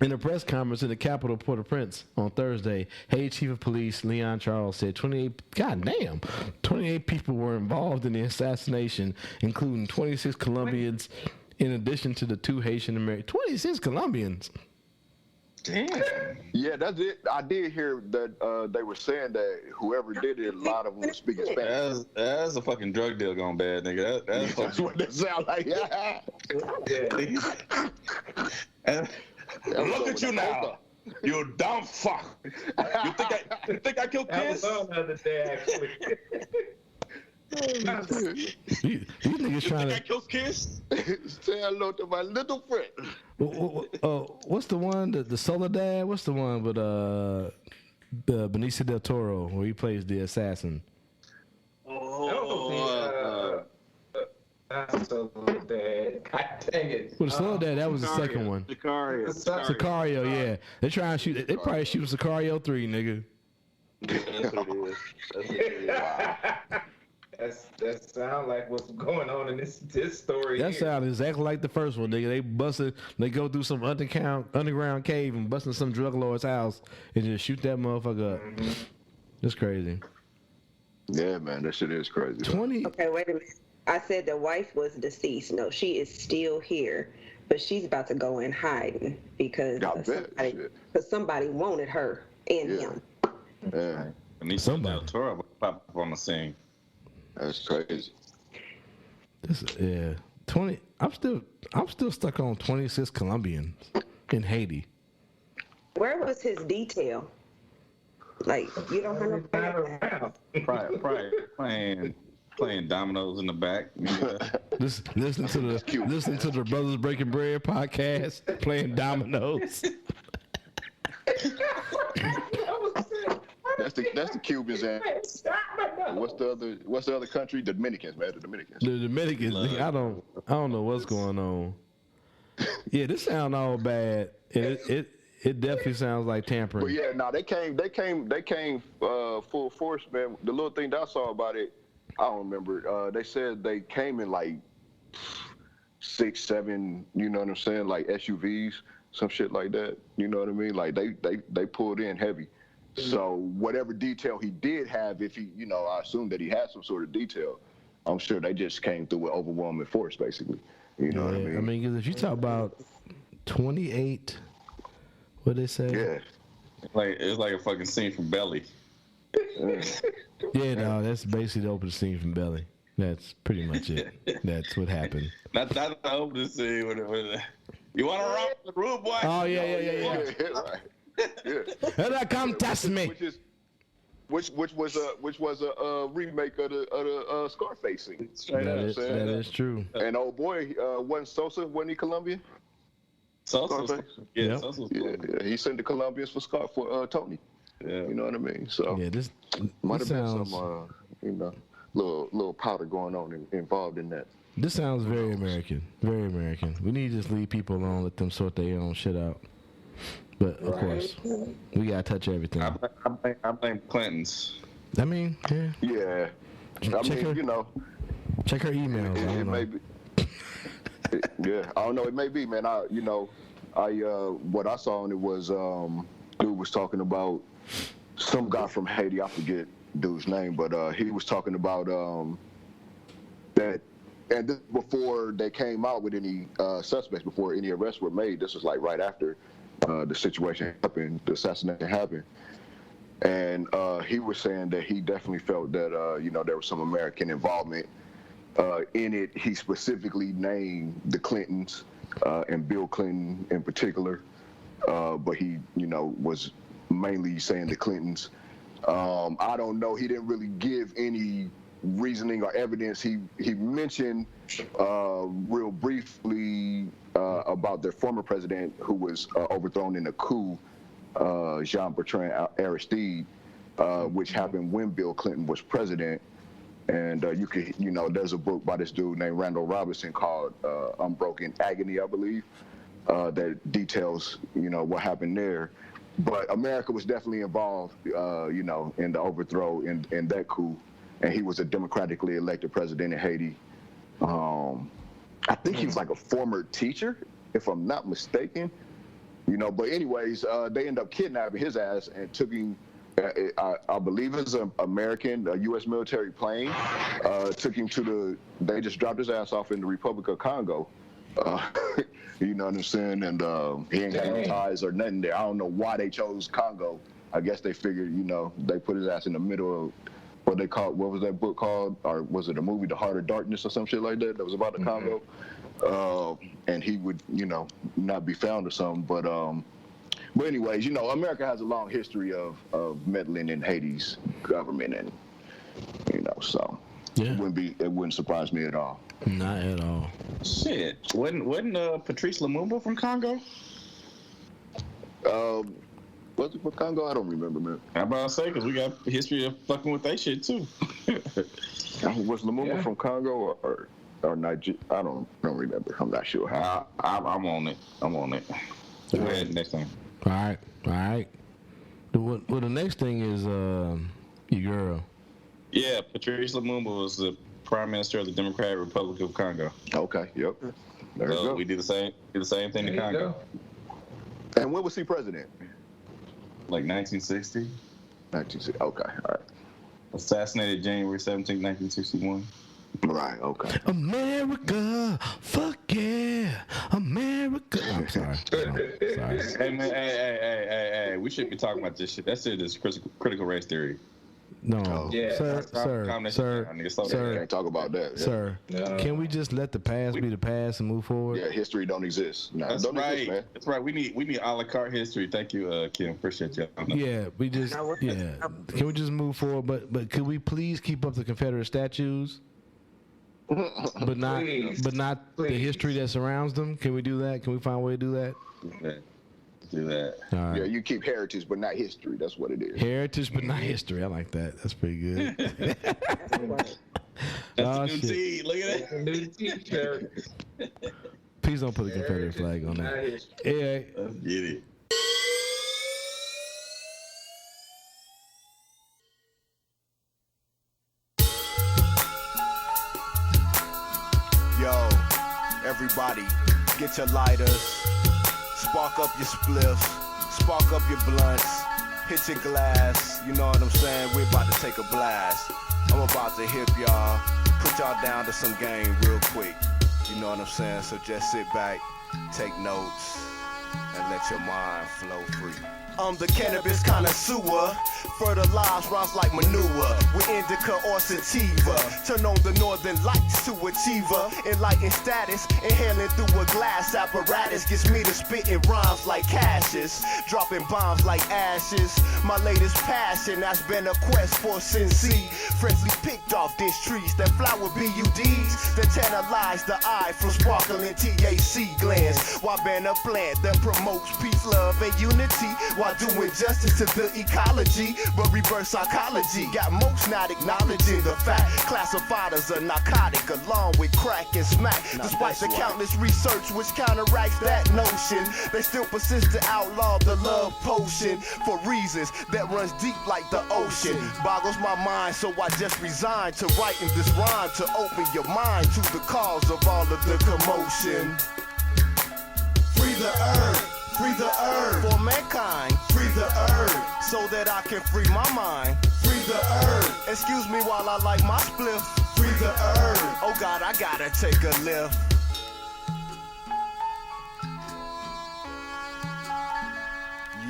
In a press conference in the capital Port-au-Prince on Thursday, Haiti Chief of Police Leon Charles said 28 people were involved in the assassination, including 26 Colombians, in addition to the 2 Haitian Americans. 26 Colombians. Damn. Yeah, that's it. I did hear that they were saying that whoever did it, a lot of them were speaking Spanish. That's a fucking drug deal gone bad, nigga. That's what that sound like. And look at you now, you dumb fuck. You think I killed kids? I was on the other day, actually. These niggas trying to kill kids. Say hello to my little friend. What's the one? The Soledad? What's the one with Benicio del Toro where he plays the assassin? Soledad. God dang it. Well, the Soledad, that was the second one. Sicario, yeah. They try and shoot. They probably shoot Sicario 3, nigga. That sound like what's going on in this story. That sounds exactly like the first one, nigga. They go through some underground cave and busting some drug lord's house and just shoot that motherfucker up. It's crazy. Yeah, man, that shit is crazy. 20. Okay, wait a minute. I said the wife was deceased. No, she is still here, but she's about to go in hiding because somebody wanted her and him. Yeah. Benicio del Toro pop up on the scene. That's crazy. 20. I'm still stuck on 26 Colombians in Haiti. Where was his detail? Like, you don't have no Probably playing dominoes in the back. Listen to the Brothers Breaking Bread podcast, playing dominoes. That's the Cubans and what's the other country? The Dominicans, man. The Dominicans. I don't know what's going on. Yeah, this sound all bad. It definitely sounds like tampering. But yeah, they came full force, man. The little thing that I saw about it, I don't remember. They said they came in like 6, 7, you know what I'm saying, like SUVs, some shit like that. You know what I mean? Like they pulled in heavy. So whatever detail he did have, if he, I assume that he had some sort of detail. I'm sure they just came through with overwhelming force, basically. You know what I mean? I mean, because if you talk about 28, what they say? Yeah. It's like a fucking scene from Belly. Yeah, no, that's basically the opening scene from Belly. That's pretty much it. That's what happened. Not the opening scene. You want to rock the room, boy? Oh yeah. Right. Yeah. Come test me. Which was a remake of the Scarface scene. That is true. And old boy wasn't Sosa, wasn't he Colombian? Sosa. Yeah. Yeah. He sent the Colombians for Tony. Yeah. You know what I mean? So this might have been some little powder going on involved in that. This sounds very American. Very American. We need to just leave people alone, let them sort their own shit out. But of course, we gotta touch everything. I blame Clintons. I mean, yeah. Yeah. Check her emails. It may be. Yeah, I don't know. It may be, man. What I saw on it was dude was talking about some guy from Haiti. I forget dude's name, but he was talking about that. And this before they came out with any suspects, before any arrests were made. This was like right after the situation happened, the assassination happened. And he was saying that he definitely felt that, there was some American involvement in it. He specifically named the Clintons and Bill Clinton in particular. But he, was mainly saying the Clintons I don't know. He didn't really give any reasoning or evidence. He mentioned real briefly about their former president who was overthrown in a coup, Jean-Bertrand Aristide, which happened when Bill Clinton was president. And there's a book by this dude named Randall Robinson called Unbroken Agony, I believe, that details, what happened there. But America was definitely involved, in the overthrow in that coup. And he was a democratically elected president in Haiti. I think he was like a former teacher, if I'm not mistaken. But anyways, they ended up kidnapping his ass and took him. I believe it's an American, U.S. military plane, took him they just dropped his ass off in the Republic of Congo. You know what I'm saying? And he ain't got no ties or nothing there. I don't know why they chose Congo. I guess they figured, they put his ass in the middle of what was that book called? Or was it a movie, The Heart of Darkness or some shit like that was about the Congo? And he would, not be found or something. But anyways, America has a long history of meddling in Haiti's government, and so it wouldn't surprise me at all. Not at all. Shit, wasn't Patrice Lumumba from Congo? Was it from Congo? I don't remember, man. I'm about to say, because we got a history of fucking with that shit too. Was Lumumba from Congo or Nigeria? I don't remember. I'm not sure. I'm on it. Go ahead, next thing. All right. Well, the next thing is your girl. Yeah, Patrice Lumumba was the Prime Minister of the Democratic Republic of Congo. Okay, yep. There you go. We did the same thing to Congo. And when was he president? Like 1960. 1960. Okay, all right. Assassinated January 17, 1961. Right, okay. America, fuck yeah, America. I'm sorry. Hey, man, hey, we shouldn't be talking about this shit. That shit is critical race theory. No, sir, can't talk about that. Sir, can we just let the past be the past and move forward? Yeah, history don't exist. No, That's don't right. exist, man. That's right. We need a la carte history. Thank you, Kim. Appreciate you. Yeah, we just Can we just move forward? But could we please keep up the Confederate statues? But not the history that surrounds them. Can we do that? Can we find a way to do that? Do that. All right. Yeah, you keep heritage, but not history. That's what it is. Heritage, but not history. I like that. That's pretty good. That's a new T. Look at that. New T-shirt. Please don't put a Confederate flag on that. Yeah. Get it. Yo, everybody, get your lighters. Spark up your spliffs, spark up your blunts, hit your glass, you know what I'm saying? We're about to take a blast. I'm about to hip y'all, put y'all down to some game real quick. You know what I'm saying? So just sit back, take notes, and let your mind flow free. I'm the cannabis connoisseur, fertilize rhymes like manure, with indica or sativa. Turn on the northern lights to achiever, enlightened status, inhaling through a glass apparatus, gets me to spitting rhymes like cashes, dropping bombs like ashes. My latest passion, that's been a quest for sincere, freshly picked off these trees that flower BUDs, that tantalize the eye from sparkling THC glands, while ban a plant that promotes peace, love, and unity, while doing justice to the ecology, but reverse psychology. Got most not acknowledging the fact, classified as a narcotic along with crack and smack. Despite the countless research which counteracts that notion, they still persist to outlaw the love potion for reasons that runs deep like the ocean. Boggles my mind, so I just resigned to writing this rhyme to open your mind to the cause of all of the commotion. Free the earth. Free the earth for mankind. Free the earth so that I can free my mind. Free the earth. Excuse me while I light my spliff. Free the earth. Oh God, I gotta take a lift.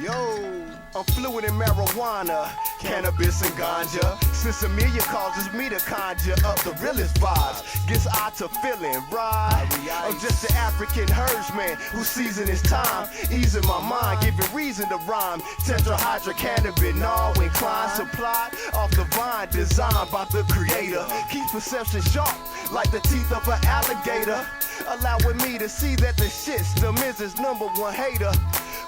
Yo. I'm fluid in marijuana, cannabis and ganja. Since Amelia causes me to conjure up the realest vibes. Gets eye to feeling, right? I'm just an African herdsman who season his time. Easing my mind, giving reason to rhyme. Tetrahydrocannabinol inclined, supplied off the vine, designed by the creator. Keeps perception sharp like the teeth of an alligator. Allowing me to see that the shit still is his #1 hater.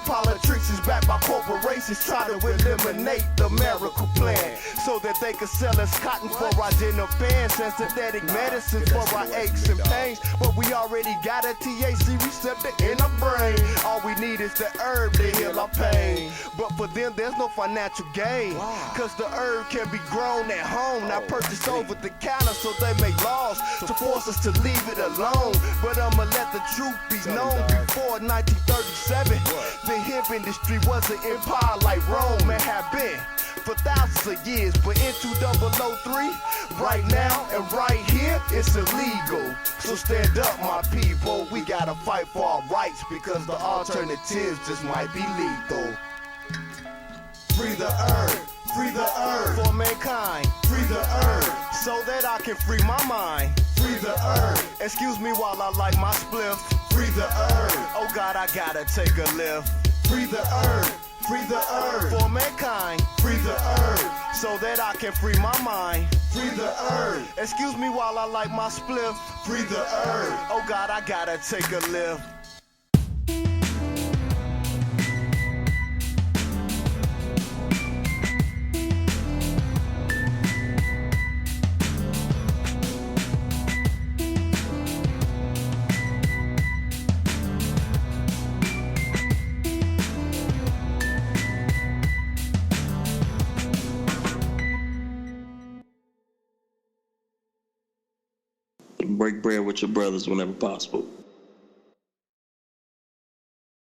Politics is backed by corporations, try to eliminate the miracle plan so that they can sell us cotton for our dinner pants and synthetic medicines for our aches and pains. But we already got a THC receptor in our brain. All we need is the herb to heal our pain. But for them, there's no financial gain, cause the herb can be grown at home, not purchased over the counter, so they make laws to force us to leave it alone. But I'ma let the truth be known, before 1937, the hemp industry was an empire like Rome and had been for thousands of years. But in 2003, right now and right here, it's illegal. So stand up, my people. We gotta fight for our rights, because the alternatives just might be lethal. Free the herb. Free the herb for mankind. Free the herb so that I can free my mind. Free the herb. Excuse me while I light my spliff. Free the herb. Oh God, I gotta take a lift. Free the herb. Free the herb for mankind. Free the herb so that I can free my mind. Free the herb. Excuse me while I light my spliff. Free the herb. Oh God, I gotta take a lift. Break bread with your brothers whenever possible.